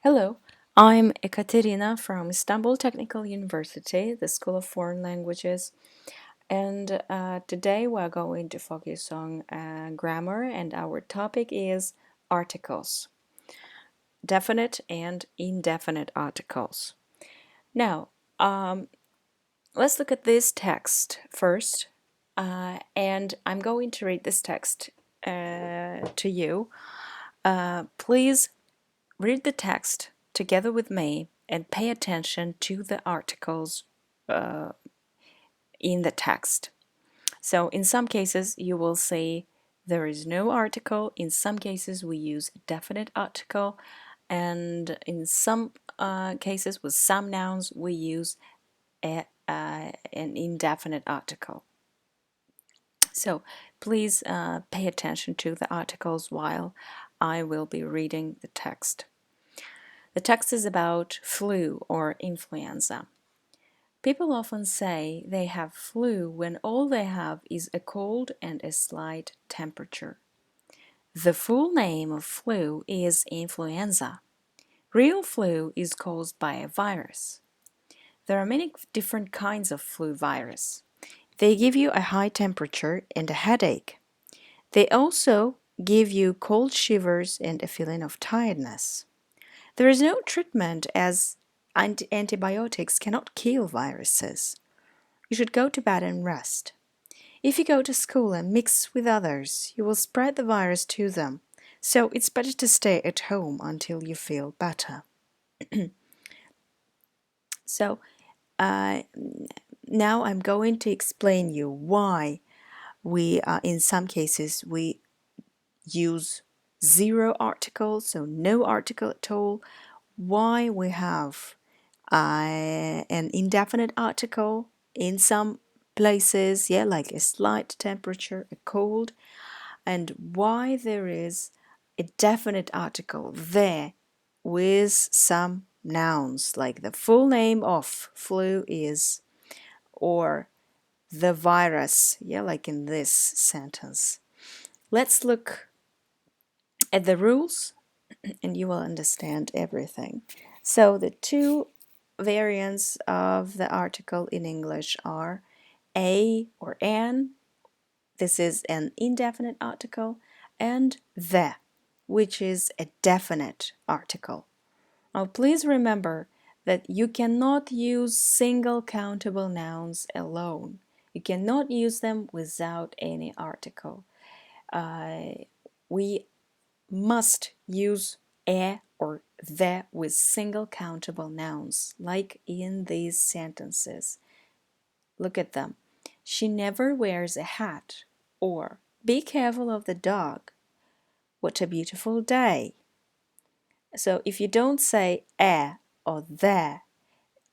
Hello, I'm Ekaterina from Istanbul Technical University, the School of Foreign Languages, and today we're going to focus on grammar, and our topic is articles, definite and indefinite articles. Now, um, let's look at this text first, and I'm going to read this text to you. Please read the text together with me and pay attention to the articles in the text. So, in some cases, you will see there is no article. In some cases, we use a definite article. And in some cases, with some nouns, we use an indefinite article. So, please pay attention to the articles while I will be reading the text. The text is about flu or influenza. People often say they have flu when all they have is a cold and a slight temperature. The full name of flu is influenza. Real flu is caused by a virus. There are many different kinds of flu virus. They give you a high temperature and a headache. They also give you cold shivers and a feeling of tiredness. There is no treatment as antibiotics cannot kill viruses. You should go to bed and rest. If you go to school and mix with others, you will spread the virus to them. So it's better to stay at home until you feel better. So now I'm going to explain you why we in some cases we use zero article, so no article at all. Why we have an indefinite article in some places, yeah, like a slight temperature, a cold, and why there is a definite article there with some nouns, like the full name of flu is, or the virus, yeah, like in this sentence. Let's look at the rules and you will understand everything. So the two variants of the article in English are a or an. This is an indefinite article, and the, which is a definite article. Now, please remember that you cannot use single countable nouns alone. You cannot use them without any article. We must use a or the with single countable nouns, like in these sentences. Look at them. She never wears a hat. Or, be careful of the dog. What a beautiful day. So if you don't say a or the,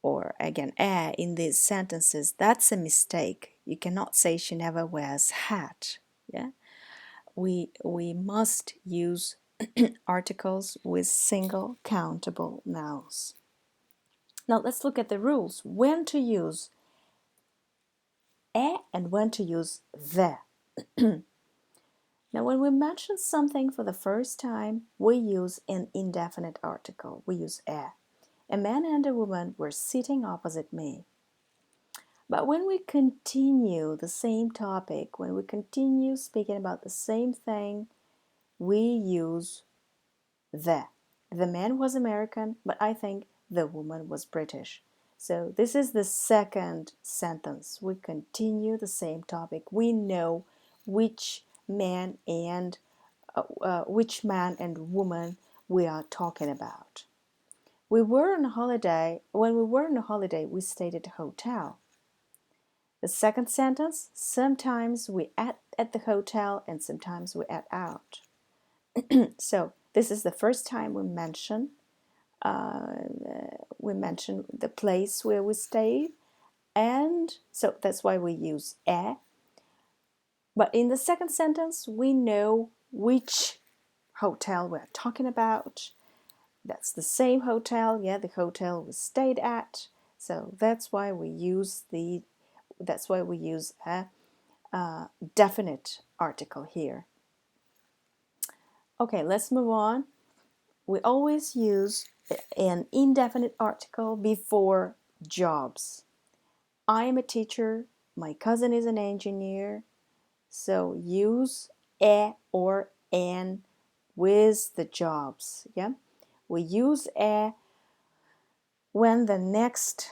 or again a in these sentences, that's a mistake. You cannot say she never wears hat. Yeah? We must use articles with single countable nouns. Now let's look at the rules. When to use a and when to use the. Now, when we mention something for the first time, we use an indefinite article. We use a. A man and a woman were sitting opposite me. But when we continue the same topic, when we continue speaking about the same thing, we use the. The man was American, but I think the woman was British. So this is the second sentence. We continue the same topic. We know which man and woman we are talking about. We were on a holiday. When we were on a holiday, we stayed at a hotel. The second sentence, sometimes we ate at the hotel and sometimes we ate out. So this is the first time we mention the place where we stayed, and so that's why we use a. But in the second sentence, we know which hotel we're talking about. That's the same hotel, yeah, the hotel we stayed at. So that's why we use a definite article here. Okay, let's move on. We always use an indefinite article before jobs. I am a teacher. My cousin is an engineer. So use a or an with the jobs. Yeah, we use a when the next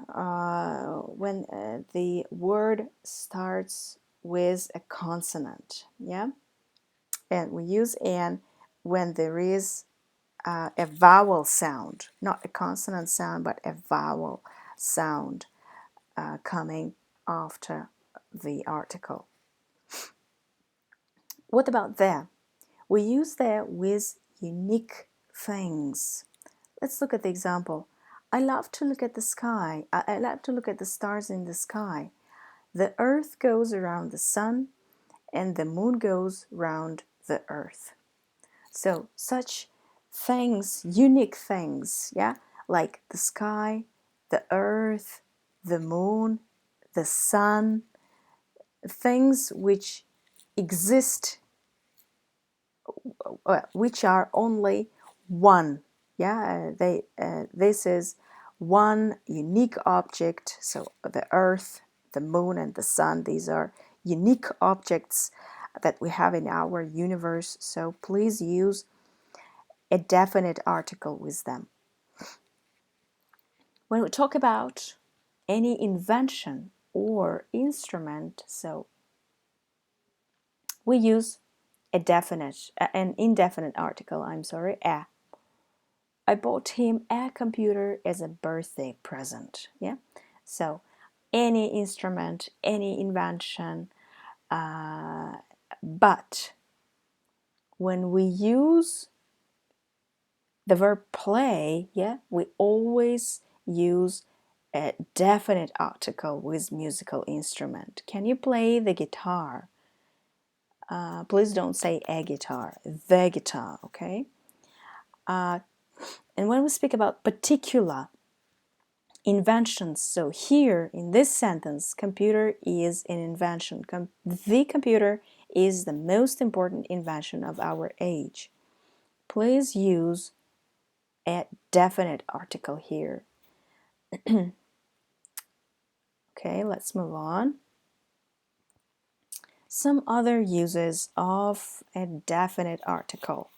when the word starts with a consonant. Yeah, and we use an when there is a vowel sound, not a consonant sound, but a vowel sound coming after the article. What about there? We use there with unique things. Let's look at the example. I love to look at the sky. I love to look at the stars in the sky. The earth goes around the sun and the moon goes round the earth. So such things, unique things, yeah, like the sky, the earth, the moon, the sun, things which exist, which are only one. Yeah, this is one unique object. So the earth, the moon, and the sun, these are unique objects that we have in our universe. So please use a definite article with them. When we talk about any invention or instrument, so we use an indefinite article, I'm sorry, a. I bought him a computer as a birthday present. Yeah, so any instrument, any invention, but when we use the verb play, yeah, we always use a definite article with musical instrument. Can you play the guitar? Please don't say a guitar, the guitar, okay? And when we speak about particular inventions, so here in this sentence, computer is an invention. The computer is the most important invention of our age. Please use a definite article here. Okay, let's move on. Some other uses of a definite article.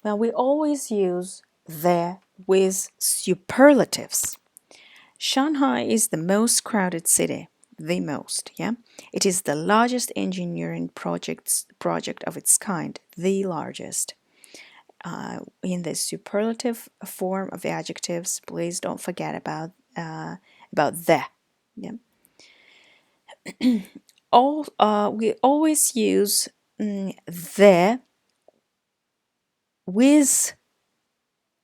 Now, we always use the with superlatives. Shanghai is the most crowded city, the most, yeah? It is the largest engineering project of its kind, the largest. In the superlative form of the adjectives, please don't forget about the. Yeah. We always use the with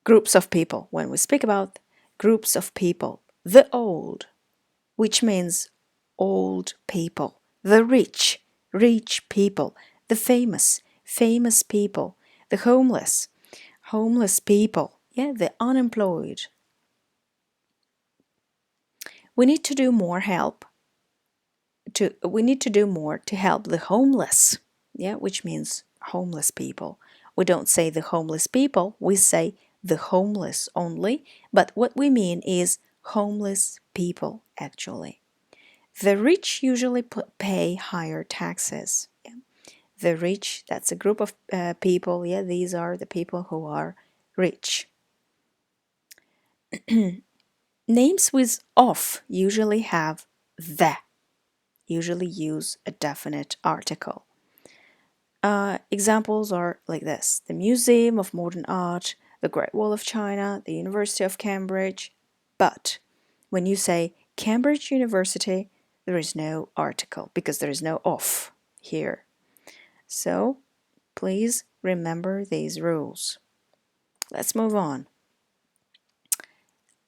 groups of people when we speak about groups of people. The old, which means old people. The rich, rich people. The famous, famous people. The homeless, homeless people. Yeah, the unemployed. We need to do more to help the homeless. Yeah, which means homeless people. We don't say the homeless people, we say the homeless only, but what we mean is homeless people actually. The rich usually pay higher taxes. Yeah. The rich, that's a group of people. Yeah, these are the people who are rich. Names with of usually have the, usually use a definite article. Examples are like this: the Museum of Modern Art, the Great Wall of China, the University of Cambridge. But when you say Cambridge University, there is no article because there is no of here. So please remember these rules. Let's move on.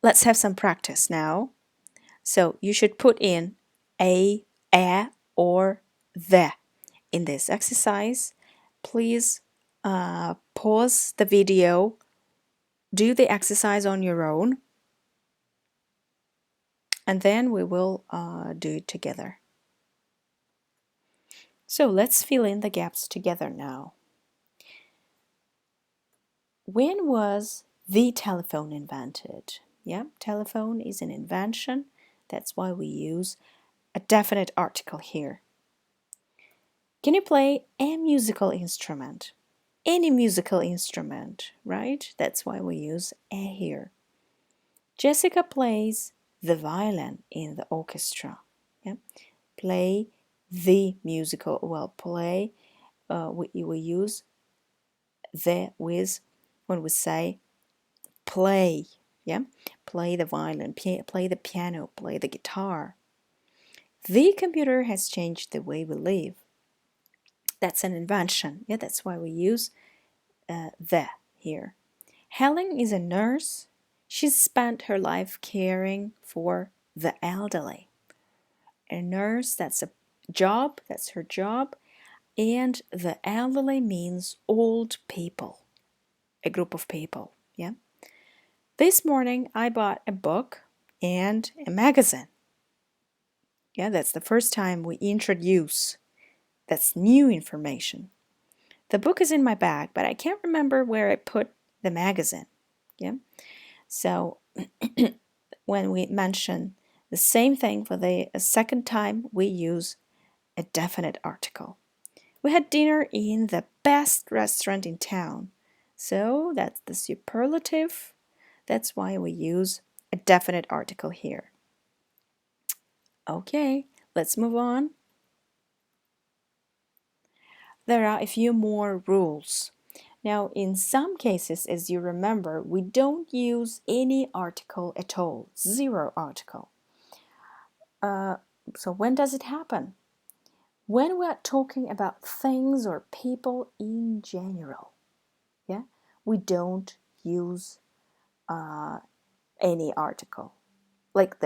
Let's have some practice now. So you should put in a, or the in this exercise. Please pause the video, do the exercise on your own, and then we will do it together. So let's fill in the gaps together now. When was the telephone invented. Yeah, telephone is an invention. That's why we use a definite article here. Can you play a musical instrument? Any musical instrument, right? That's why we use a here. Jessica plays the violin in the orchestra. Yeah? Play the musical, well, play, we use the with when we say play. Yeah? Play the violin, play the piano, play the guitar. The computer has changed the way we live. That's an invention. Yeah, that's why we use the here. Helen is a nurse. She's spent her life caring for the elderly. A nurse, that's a job, that's her job. And the elderly means old people, a group of people. Yeah. This morning I bought a book and a magazine. Yeah, that's the first time we introduce that's new information. The book is in my bag, but I can't remember where I put the magazine. Yeah. So when we mention the same thing for the second time, we use a definite article. We had dinner in the best restaurant in town. So that's the superlative. That's why we use a definite article here. Okay, let's move on. There are a few more rules. Now, in some cases, as you remember, we don't use any article at all, zero article. So when does it happen? When we are talking about things or people in general, yeah, we don't use any article. Like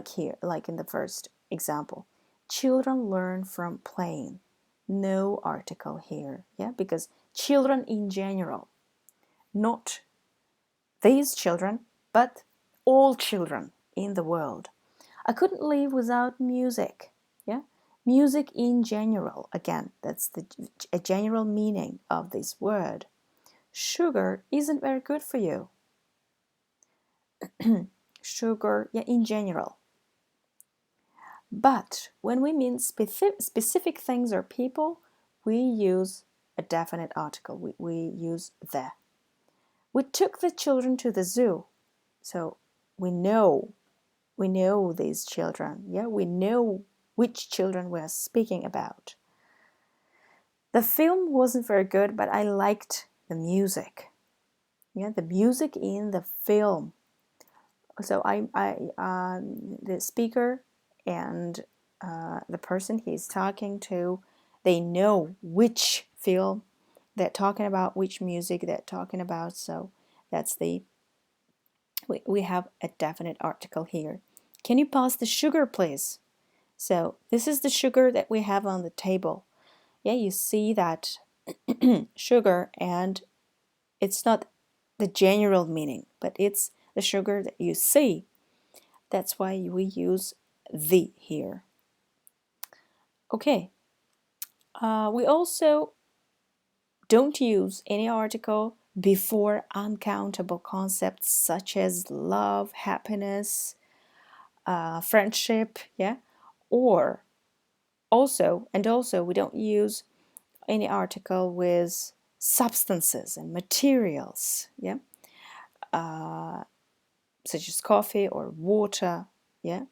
here, like in the first example, children learn from playing. No article here, yeah, because children in general, not these children, but all children in the world. I couldn't live without music. Yeah, music in general. Again, that's a general meaning of this word. Sugar isn't very good for you. Sugar, yeah, in general. But when we mean specific things or people, we use a definite article. We use the. We took the children to the zoo. So we know these children. Yeah, we know which children we're speaking about. The film wasn't very good, but I liked the music. Yeah, the music in the film. So the speaker and the person he's talking to, they know which film they're talking about, which music they're talking about. So that's we have a definite article here. Can you pass the sugar, please? So this is the sugar that we have on the table. Yeah, you see that sugar, and it's not the general meaning, but it's the sugar that you see. That's why we use the here. Okay. We also don't use any article before uncountable concepts such as love, happiness, friendship, yeah, or also we don't use any article with substances and materials, yeah, such as coffee or water, yeah.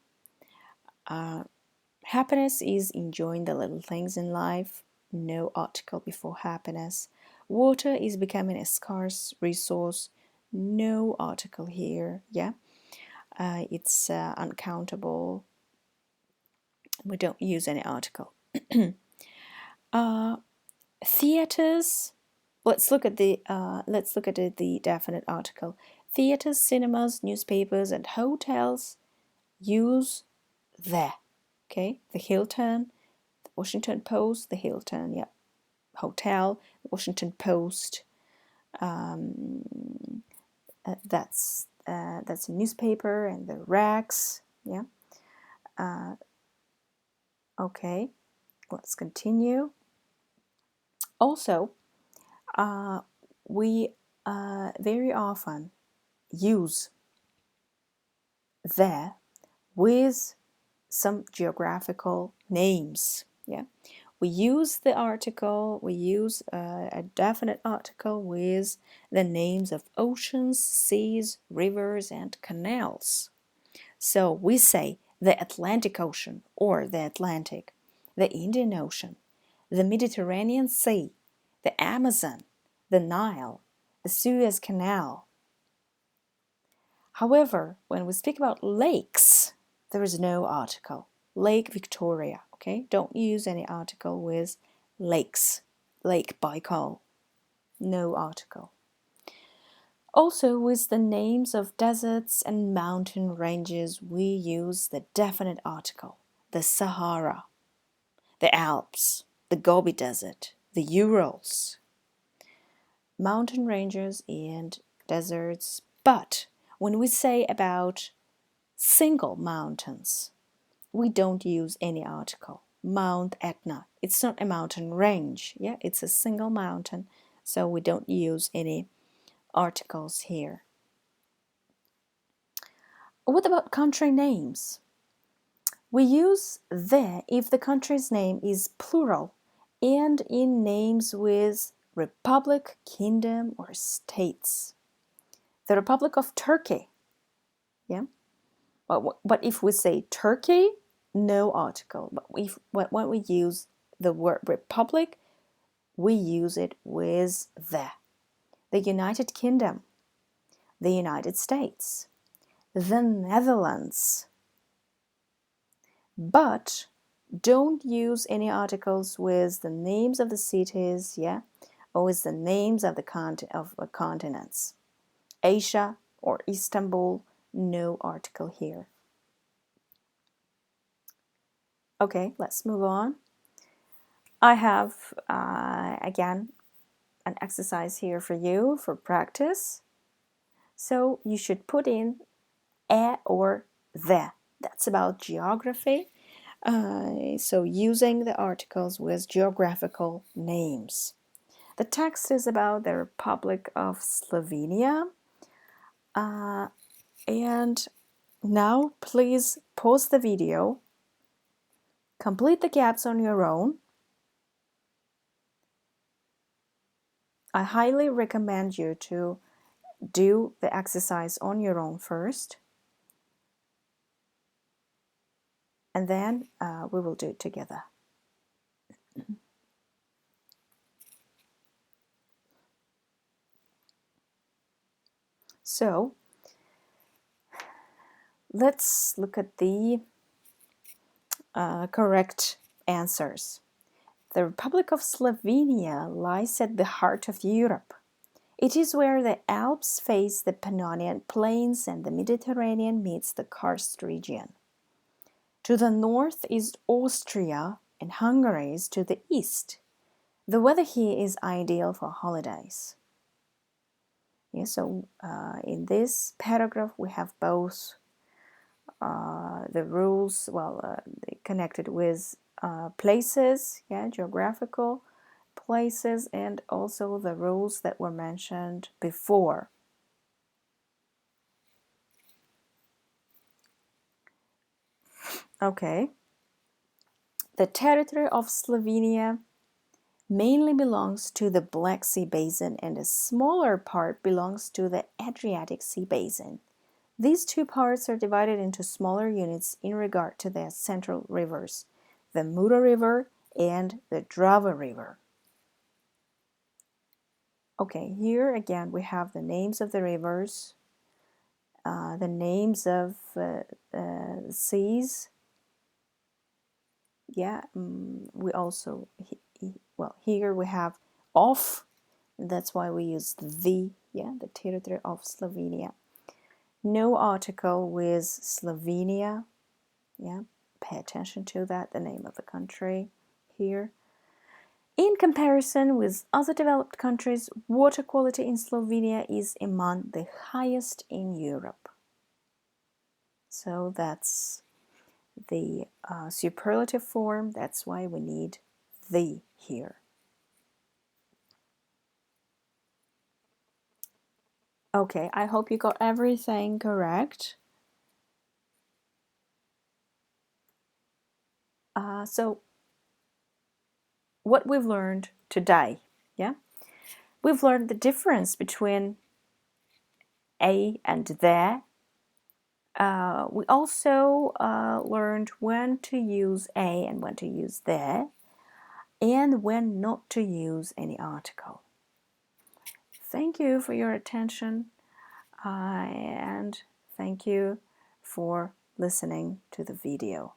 Happiness is enjoying the little things in life. No article before happiness. Water is becoming a scarce resource. No article here, yeah. It's uncountable. We don't use any article. Theaters. Let's look at the definite article. Theaters, cinemas, newspapers, and hotels use the. Okay, the Hilton, the Washington Post, the Hilton, yeah, hotel, Washington Post. That's a newspaper, and the racks. Yeah. Okay. Let's continue. Also, we very often use the with some geographical names. Yeah, we use the article, we use a definite article with the names of oceans, seas, rivers, and canals. So we say the Atlantic Ocean or the Atlantic, the Indian Ocean, the Mediterranean Sea, the Amazon, the Nile, the Suez Canal. However, when we speak about lakes, there is no article. Lake Victoria, okay? Don't use any article with lakes. Lake Baikal, no article. Also, with the names of deserts and mountain ranges, we use the definite article. The Sahara, the Alps, the Gobi Desert, the Urals. Mountain ranges and deserts. But when we say about single mountains, we don't use any article. Mount Etna, it's not a mountain range. Yeah, it's a single mountain. So we don't use any articles here. What about country names? We use the if the country's name is plural and in names with republic, kingdom, or states. The Republic of Turkey. Yeah. But if we say Turkey, no article. But when we use the word republic, we use it with the. The United Kingdom, the United States, the Netherlands. But don't use any articles with the names of the cities, yeah, or with the names of the continents. Asia or Istanbul, no article here. Okay, let's move on. I have, again, an exercise here for you for practice. So you should put in a or the. That's about geography. So using the articles with geographical names. The text is about the Republic of Slovenia. And now please pause the video, complete the gaps on your own. I highly recommend you to do the exercise on your own first, and then we will do it together. So let's look at the correct answers. The Republic of Slovenia lies at the heart of Europe. It is where the Alps face the Pannonian Plains and the Mediterranean meets the karst region. To the north is Austria and Hungary is to the east. The weather here is ideal for holidays. Yeah, so in this paragraph we have both the rules, connected with places, yeah, geographical places, and also the rules that were mentioned before. Okay. The territory of Slovenia mainly belongs to the Black Sea Basin and a smaller part belongs to the Adriatic Sea Basin. These two parts are divided into smaller units in regard to their central rivers, the Mura River and the Drava River. Okay, here again we have the names of the rivers, the names of seas. Yeah, we also, here we have of, that's why we use the, yeah, the territory of Slovenia. No article with Slovenia, yeah, pay attention to that, the name of the country here. In comparison with other developed countries, water quality in Slovenia is among the highest in Europe. So that's the superlative form, that's why we need the here. Okay, I hope you got everything correct. So what we've learned today, yeah? We've learned the difference between a and there. We also learned when to use a and when to use there, and when not to use any article. Thank you for your attention, and thank you for listening to the video.